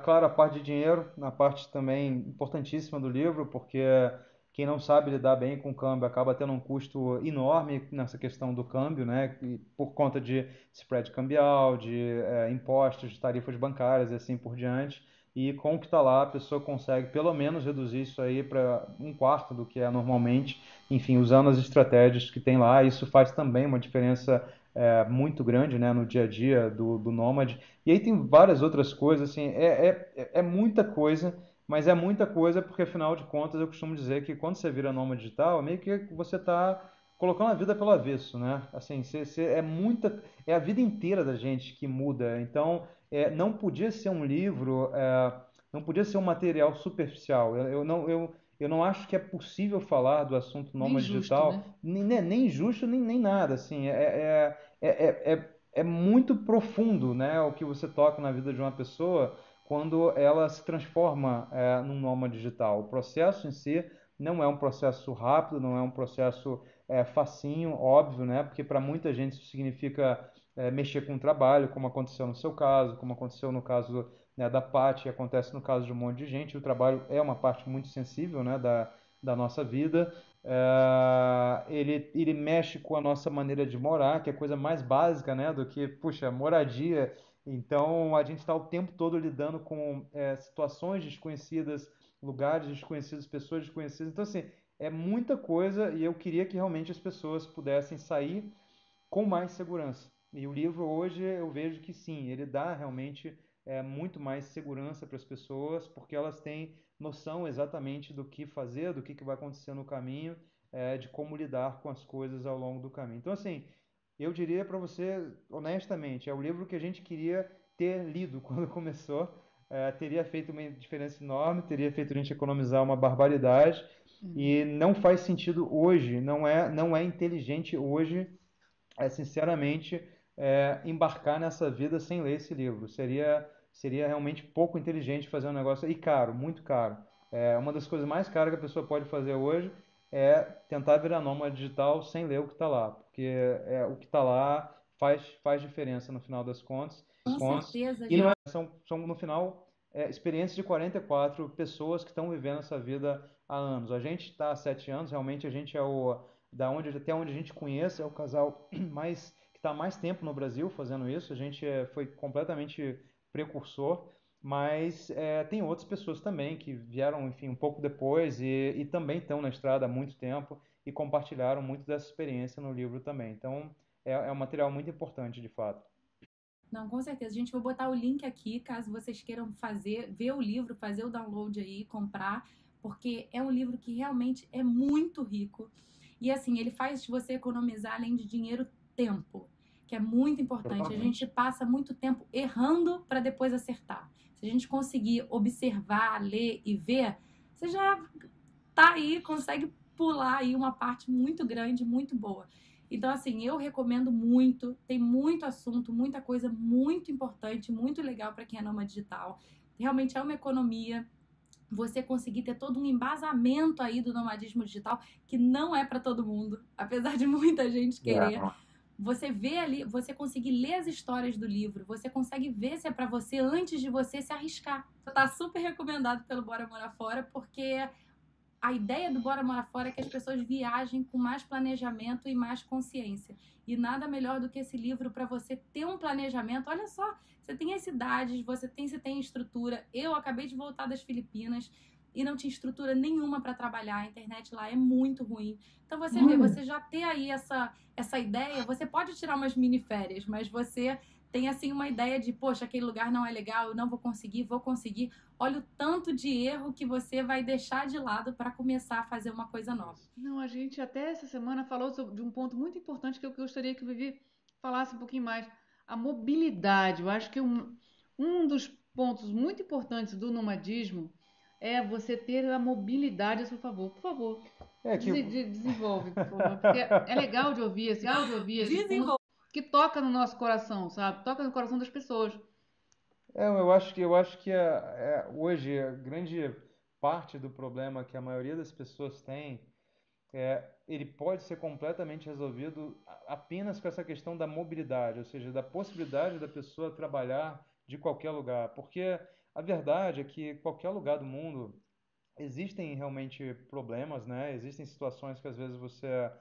Claro, a parte de dinheiro, na parte também importantíssima do livro, porque quem não sabe lidar bem com o câmbio acaba tendo um custo enorme nessa questão do câmbio, né, e por conta de spread cambial, de impostos, de tarifas bancárias e assim por diante. E com o que está lá, a pessoa consegue pelo menos reduzir isso aí para um quarto do que é normalmente, enfim, usando as estratégias que tem lá. Isso faz também uma diferença muito grande, né, no dia a dia do nômade. E aí tem várias outras coisas, assim, é muita coisa, mas é muita coisa porque, afinal de contas, eu costumo dizer que quando você vira nômade digital, meio que você está colocando a vida pelo avesso, né? Assim, é a vida inteira da gente que muda. Então, não podia ser um livro, não podia ser um material superficial. Eu não acho que é possível falar do assunto Nem nômade justo, né? digital, nem justo, nem nada, assim, é muito profundo, né, o que você toca na vida de uma pessoa quando ela se transforma num nômade digital. O processo em si não é um processo rápido, não é um processo facinho, óbvio, né, porque para muita gente isso significa mexer com o trabalho, como aconteceu no seu caso, como aconteceu no caso né, da Paty, acontece no caso de um monte de gente. O trabalho é uma parte muito sensível, né, da nossa vida. Ele mexe com a nossa maneira de morar, que é a coisa mais básica, né, do que, puxa, moradia. Então, a gente está o tempo todo lidando com situações desconhecidas, lugares desconhecidos, pessoas desconhecidas. Então, assim, é muita coisa e eu queria que realmente as pessoas pudessem sair com mais segurança. E o livro hoje eu vejo que sim, ele dá realmente muito mais segurança para as pessoas, porque elas têm noção exatamente do que fazer, do que vai acontecer no caminho, de como lidar com as coisas ao longo do caminho. Então, assim, eu diria para você, honestamente, é o livro que a gente queria ter lido quando começou. Teria feito uma diferença enorme, teria feito a gente economizar uma barbaridade, e não faz sentido hoje, não é inteligente hoje sinceramente, embarcar nessa vida sem ler esse livro. Seria realmente pouco inteligente fazer um negócio, e caro, muito caro. Uma das coisas mais caras que a pessoa pode fazer hoje é tentar virar nômade digital sem ler o que está lá, porque o que está lá faz diferença no final das contas. Com certeza, E não gente. são no final experiências de 44 pessoas que estão vivendo essa vida há anos. A gente está há 7 anos, realmente a gente até onde a gente conhece, é o casal que está há mais tempo no Brasil fazendo isso. A gente foi completamente precursor, mas tem outras pessoas também que vieram, enfim, um pouco depois e também estão na estrada há muito tempo e compartilharam muito dessa experiência no livro também. Então, é um material muito importante, de fato. Não, com certeza. Gente, vou botar o link aqui, caso vocês queiram ver o livro, fazer o download aí, comprar, porque é um livro que realmente é muito rico. E assim, ele faz você economizar, além de dinheiro, tempo, que é muito importante. A gente passa muito tempo errando para depois acertar. Se a gente conseguir observar, ler e ver, você já tá aí, consegue pular aí uma parte muito grande, muito boa. Então, assim, eu recomendo muito, tem muito assunto, muita coisa muito importante, muito legal para quem é nômade digital. Realmente é uma economia, você conseguir ter todo um embasamento aí do nomadismo digital, que não é para todo mundo, apesar de muita gente querer. Você vê ali, você conseguir ler as histórias do livro, você consegue ver se é para você antes de você se arriscar. Tá super recomendado pelo Bora Morar Fora, porque a ideia do Bora Morar Fora é que as pessoas viajem com mais planejamento e mais consciência. E nada melhor do que esse livro para você ter um planejamento. Olha só, você tem as cidades, você tem estrutura. Eu acabei de voltar das Filipinas e não tinha estrutura nenhuma para trabalhar. A internet lá é muito ruim. Então você vê, você já ter aí essa ideia, você pode tirar umas mini férias, mas você tem assim uma ideia de, poxa, aquele lugar não é legal, eu não vou conseguir. Olha o tanto de erro que você vai deixar de lado para começar a fazer uma coisa nova. Não, a gente até essa semana falou de um ponto muito importante que eu gostaria que o Vivi falasse um pouquinho mais. A mobilidade. Eu acho que um dos pontos muito importantes do nomadismo é você ter a mobilidade a seu favor. Por favor, desenvolve, por favor. Porque é legal de ouvir esse ponto que toca no nosso coração, sabe? Toca no coração das pessoas. Eu acho que hoje a grande parte do problema que a maioria das pessoas tem, ele pode ser completamente resolvido apenas com essa questão da mobilidade, ou seja, da possibilidade da pessoa trabalhar de qualquer lugar. Porque a verdade é que qualquer lugar do mundo existem realmente problemas, né? Existem situações que às vezes você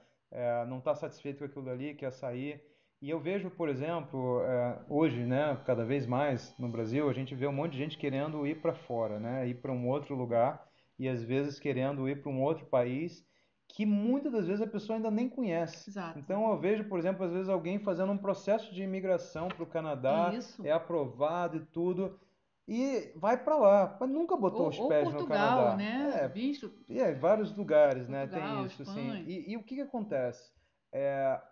não está satisfeito com aquilo ali, quer sair. E eu vejo, por exemplo, hoje, né, cada vez mais no Brasil, a gente vê um monte de gente querendo ir para fora, né, ir para um outro lugar e às vezes querendo ir para um outro país que muitas das vezes a pessoa ainda nem conhece. Exato. Então eu vejo, por exemplo, às vezes alguém fazendo um processo de imigração para o Canadá, Isso. é aprovado e tudo, e vai para lá, mas nunca botou os Ou pés no Portugal, Canadá. né? Visto Vários lugares, né? Tem Portugal, isso, assim. Espanha. E o que que acontece?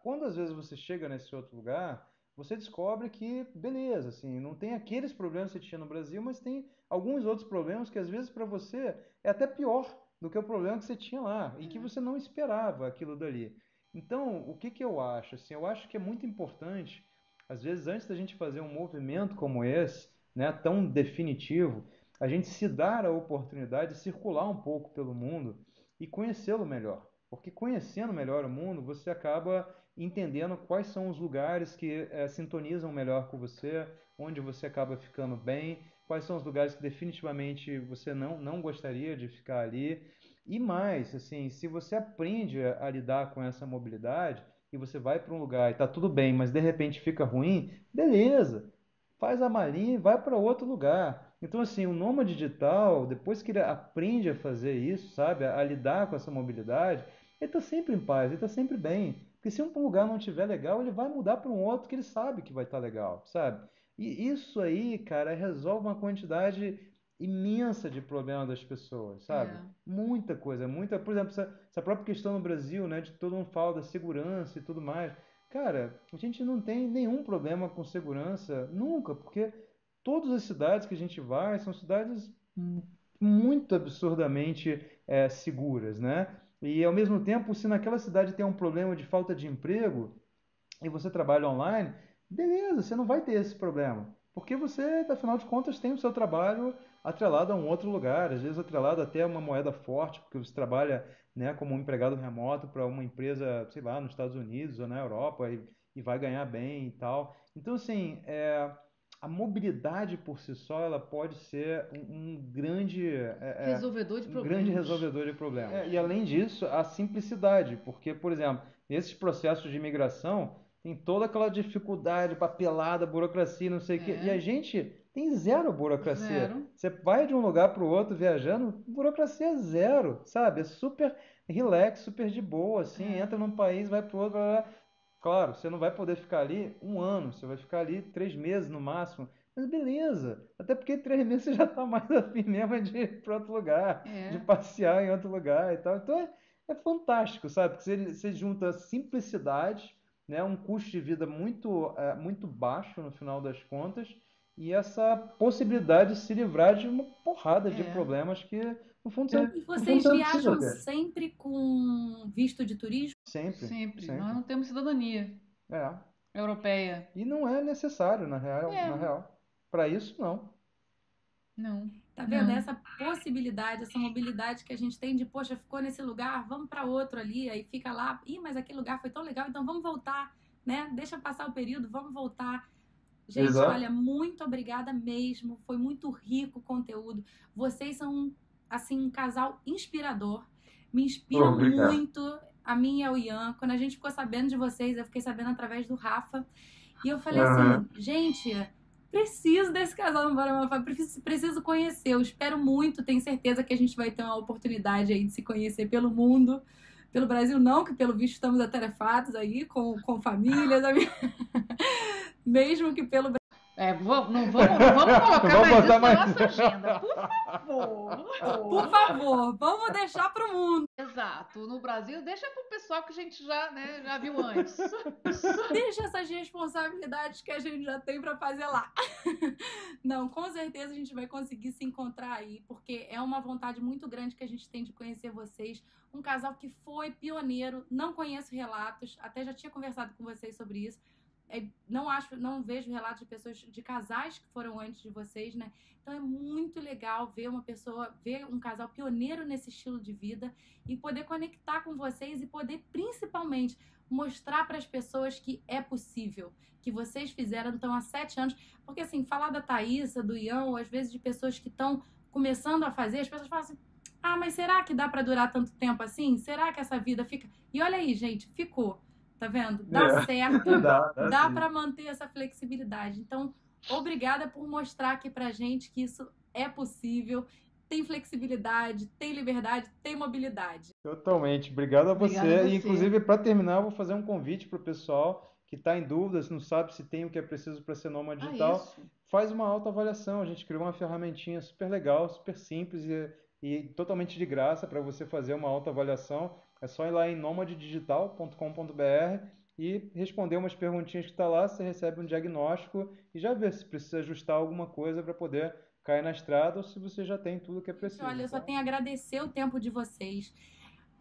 Quando às vezes você chega nesse outro lugar, você descobre que, beleza, assim, não tem aqueles problemas que você tinha no Brasil, mas tem alguns outros problemas que às vezes para você é até pior do que o problema que você tinha lá e que você não esperava aquilo dali. Então, o que que eu acho? Assim, eu acho que é muito importante, às vezes, antes da gente fazer um movimento como esse, né, tão definitivo, a gente se dar a oportunidade de circular um pouco pelo mundo e conhecê-lo melhor. Porque conhecendo melhor o mundo, você acaba entendendo quais são os lugares que sintonizam melhor com você, onde você acaba ficando bem. quais são os lugares que definitivamente você não gostaria de ficar ali. E mais, assim, se você aprende a lidar com essa mobilidade e você vai para um lugar e tá tudo bem, mas de repente fica ruim, beleza, faz a malinha e vai para outro lugar. Então, assim, o nômade digital, depois que ele aprende a fazer isso, sabe, a lidar com essa mobilidade, ele está sempre em paz, ele está sempre bem. Porque se um lugar não estiver legal, ele vai mudar para um outro que ele sabe que vai estar legal, sabe? E isso aí, cara, resolve uma quantidade imensa de problemas das pessoas, sabe? É. Muita coisa, muita. Por exemplo, essa própria questão no Brasil, né, de todo mundo fala da segurança e tudo mais. Cara, a gente não tem nenhum problema com segurança, nunca, porque todas as cidades que a gente vai são cidades muito absurdamente seguras, né? E ao mesmo tempo, se naquela cidade tem um problema de falta de emprego e você trabalha online, beleza, você não vai ter esse problema. Porque você, afinal de contas, tem o seu trabalho atrelado a um outro lugar, às vezes atrelado até a uma moeda forte, porque você trabalha, né, como um empregado remoto para uma empresa, sei lá, nos Estados Unidos ou na Europa e vai ganhar bem e tal. Então, assim, a mobilidade por si só, ela pode ser Resolvedor de um grande problemas. resolvedor de problemas. E além disso, a simplicidade, porque, por exemplo, nesses processos de imigração, tem toda aquela dificuldade, papelada, burocracia, não sei o quê. E a gente tem zero burocracia. Zero. Você vai de um lugar para o outro viajando, burocracia zero, sabe? É super relax, super de boa, assim. Entra num país, vai para o outro, blá, blá. Claro, você não vai poder ficar ali um ano, você vai ficar ali 3 meses no máximo. Mas beleza, até porque 3 meses você já está mais afim mesmo de ir para outro lugar, de passear em outro lugar e tal. Então é fantástico, sabe? Porque você junta simplicidade, né, um custo de vida muito baixo no final das contas, e essa possibilidade de se livrar de uma porrada de problemas que, no fundo, E vocês viajam sempre com visto de turismo? Sempre. Sempre. Nós não temos cidadania europeia. E não é necessário, na real. Para isso, não. Não. Tá vendo? Essa possibilidade, essa mobilidade que a gente tem de, poxa, ficou nesse lugar, vamos para outro ali, aí fica lá, mas aquele lugar foi tão legal, então vamos voltar, né? Deixa passar o período, vamos voltar. Gente, Exato. olha, muito obrigada mesmo, foi muito rico o conteúdo. Vocês são, assim, um casal inspirador, me inspiram Obrigado. muito, a mim e ao Ian. Quando a gente ficou sabendo de vocês, eu fiquei sabendo através do Rafa, e eu falei assim, gente, preciso desse casal no Bora Mofar, preciso conhecer, eu espero muito, tenho certeza que a gente vai ter uma oportunidade aí de se conhecer pelo mundo, pelo Brasil não, que pelo visto estamos atarefados aí com famílias, mesmo que pelo Brasil. Não vamos colocar mais isso na nossa agenda, por favor. Por favor, vamos deixar pro mundo. Exato, no Brasil, deixa pro pessoal que a gente já viu antes. Deixa essas responsabilidades que a gente já tem para fazer lá. Não, com certeza a gente vai conseguir se encontrar aí, porque é uma vontade muito grande que a gente tem de conhecer vocês. Um casal que foi pioneiro, não conheço relatos, até já tinha conversado com vocês sobre isso. Não vejo relatos de pessoas, de casais que foram antes de vocês, né? Então é muito legal ver um casal pioneiro nesse estilo de vida e poder conectar com vocês e poder principalmente mostrar para as pessoas que é possível, que vocês fizeram, estão há 7 anos. Porque assim, falar da Thaísa, do Ian, ou às vezes de pessoas que estão começando a fazer, as pessoas falam assim, mas será que dá para durar tanto tempo assim? Será que essa vida fica... E olha aí, gente, ficou. Tá vendo? Dá certo, dá para manter essa flexibilidade. Então, obrigada por mostrar aqui pra gente que isso é possível, tem flexibilidade, tem liberdade, tem mobilidade. Totalmente. Obrigado a você. Obrigada a você. E, inclusive, para terminar, eu vou fazer um convite para o pessoal que está em dúvida, se não sabe se tem o que é preciso para ser nômade digital. Isso. Faz uma autoavaliação. A gente criou uma ferramentinha super legal, super simples e totalmente de graça para você fazer uma autoavaliação. É só ir lá em nomadedigital.com.br e responder umas perguntinhas que está lá. Você recebe um diagnóstico e já vê se precisa ajustar alguma coisa para poder cair na estrada ou se você já tem tudo que é preciso. Olha, eu só tenho a agradecer o tempo de vocês.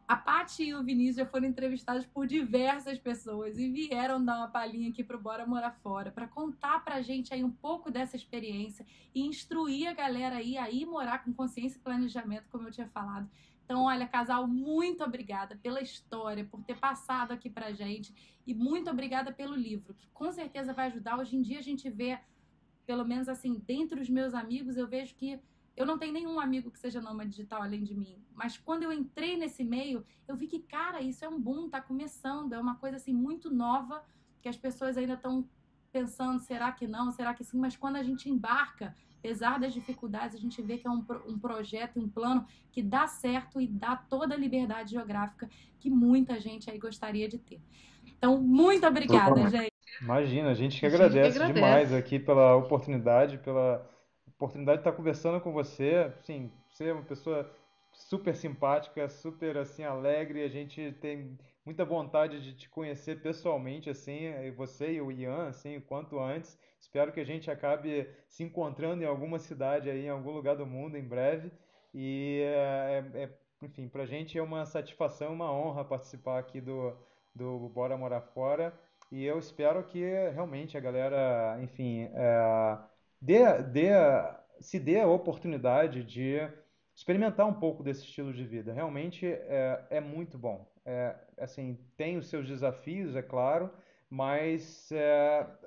A Paty e o Vinícius já foram entrevistados por diversas pessoas e vieram dar uma palhinha aqui pro Bora Morar Fora para contar pra gente aí um pouco dessa experiência e instruir a galera aí a ir morar com consciência e planejamento, como eu tinha falado. Então, olha, casal, muito obrigada pela história, por ter passado aqui pra gente e muito obrigada pelo livro, que com certeza vai ajudar. Hoje em dia a gente vê pelo menos assim, dentre os meus amigos, eu vejo que eu não tenho nenhum amigo que seja nômade digital além de mim. Mas quando eu entrei nesse meio, eu vi que, cara, isso é um boom, tá começando. É uma coisa assim muito nova, que as pessoas ainda estão pensando, será que não, será que sim? Mas quando a gente embarca, apesar das dificuldades, a gente vê que é um projeto, um plano que dá certo e dá toda a liberdade geográfica que muita gente aí gostaria de ter. Então, muito obrigada, gente. Imagina, a gente que A gente que agradece agradece. demais aqui pela oportunidade de estar conversando com você. Sim, você é uma pessoa super simpática, super assim alegre. A gente tem muita vontade de te conhecer pessoalmente, assim, você e o Ian, assim, o quanto antes. Espero que a gente acabe se encontrando em alguma cidade aí, em algum lugar do mundo em breve. E enfim, pra gente é uma satisfação, uma honra participar aqui do Bora Morar Fora. E eu espero que realmente a galera, enfim, dê, dê, se dê a oportunidade de experimentar um pouco desse estilo de vida. Realmente é muito bom. Assim, tem os seus desafios, é claro, mas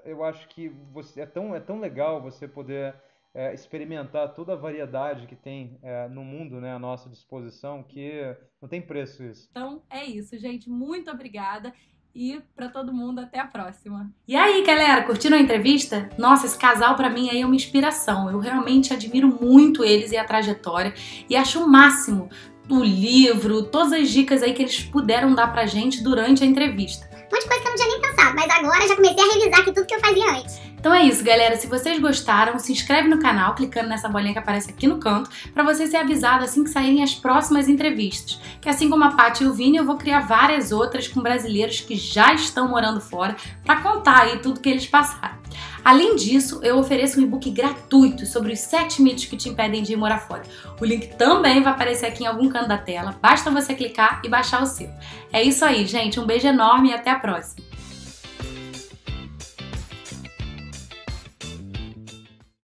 eu acho que é tão legal você poder experimentar toda a variedade que tem no mundo, né, à nossa disposição, que não tem preço isso. Então, é isso, gente. Muito obrigada. E para todo mundo, até a próxima. E aí, galera, curtiram a entrevista? Nossa, esse casal para mim aí é uma inspiração. Eu realmente admiro muito eles e a trajetória e acho o máximo o livro, todas as dicas aí que eles puderam dar pra gente durante a entrevista. Um monte de coisa que eu não tinha nem pensado, mas agora já comecei a revisar aqui tudo que eu fazia antes. Então é isso, galera. Se vocês gostaram, se inscreve no canal clicando nessa bolinha que aparece aqui no canto para você ser avisado assim que saírem as próximas entrevistas. Que assim como a Paty e o Vini, eu vou criar várias outras com brasileiros que já estão morando fora para contar aí tudo que eles passaram. Além disso, eu ofereço um e-book gratuito sobre os 7 mitos que te impedem de ir morar fora. O link também vai aparecer aqui em algum canto da tela. Basta você clicar e baixar o seu. É isso aí, gente. Um beijo enorme e até a próxima.